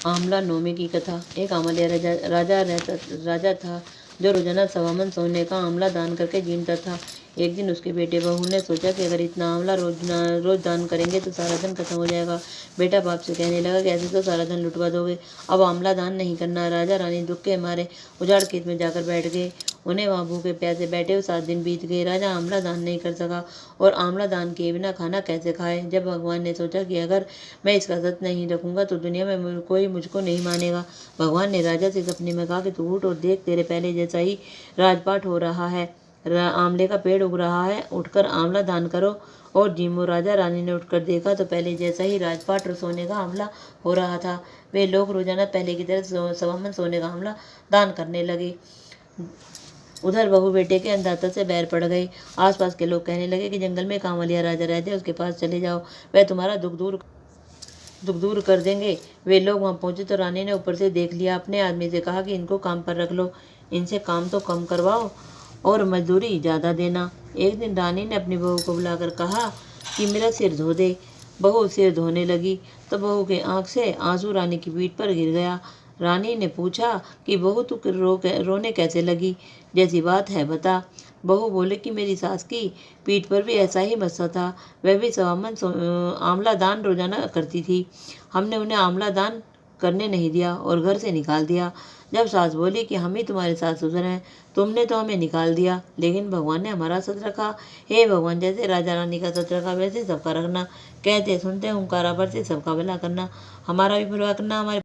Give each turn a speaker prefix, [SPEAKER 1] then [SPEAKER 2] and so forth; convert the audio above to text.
[SPEAKER 1] आमला नोमी की कथा। एक आमलिया राजा था जो रोजाना सवामन सोने का आमला दान करके जीता था। एक दिन उसके बेटे बहू ने सोचा कि अगर इतना आमला रोज दान करेंगे तो सारा धन खत्म हो जाएगा। बेटा बाप से कहने लगा कि ऐसे तो सारा धन लुटवा दोगे, अब आमला दान नहीं करना। राजा रानी दुख के मारे उजाड़ खेत में जाकर बैठ गए। उन्हें वहां भूखे प्यासे बैठे हुए 7 दिन बीत गए। राजा आमला दान नहीं कर सका और आमला दान किए बिना खाना कैसे खाए। जब भगवान ने सोचा कि अगर मैं इसका सत नहीं रखूंगा तो दुनिया में कोई मुझको नहीं मानेगा। भगवान ने राजा से सपने में कहा कि तू उठ और देख, तेरे पहले जैसा ही राजपाट हो रहा है, आमले का पेड़ उग रहा है, उठकर आमला दान करो। और जीमो राजा रानी ने उठकर देखा तो पहले जैसा ही राजपाट और सोने का आमला हो रहा था। वे लोग रोजाना पहले की तरह सवामन सोने का आमला दान करने लगे। उधर बहू बेटे के अंधाता से बैर पड़ गई। आसपास के लोग कहने लगे कि जंगल में कांवलिया राजा रहते, उसके पास चले जाओ, वह तुम्हारा दुख दूर कर देंगे। वे लोग वहां पहुंचे तो रानी ने ऊपर से देख लिया। अपने आदमी से कहा कि इनको काम पर रख लो, इनसे काम तो कम करवाओ और मजदूरी ज़्यादा देना। एक दिन रानी ने अपनी बहू को बुलाकर कहा कि मेरा सिर धो दे। बहू सिर धोने लगी तो बहू के आंख से आंसू रानी की पीठ पर गिर गया। रानी ने पूछा कि बहू तू रोने कैसे लगी, जैसी बात है बता। बहू बोले कि मेरी सास की पीठ पर भी ऐसा ही मस्सा था, वह भी आमला दान रोजाना करती थी। हमने उन्हें आमला दान करने नहीं दिया और घर से निकाल दिया। जब सास बोली कि हम ही तुम्हारे सास ससुर हैं, तुमने तो हमें निकाल दिया, लेकिन भगवान ने हमारा सच रखा। हे भगवान, जैसे राजा रानी का सच रखा वैसे सबका रखना। कहते सुनते हुंकारा भरते सबका भला करना, हमारा भी भला करना, हमारे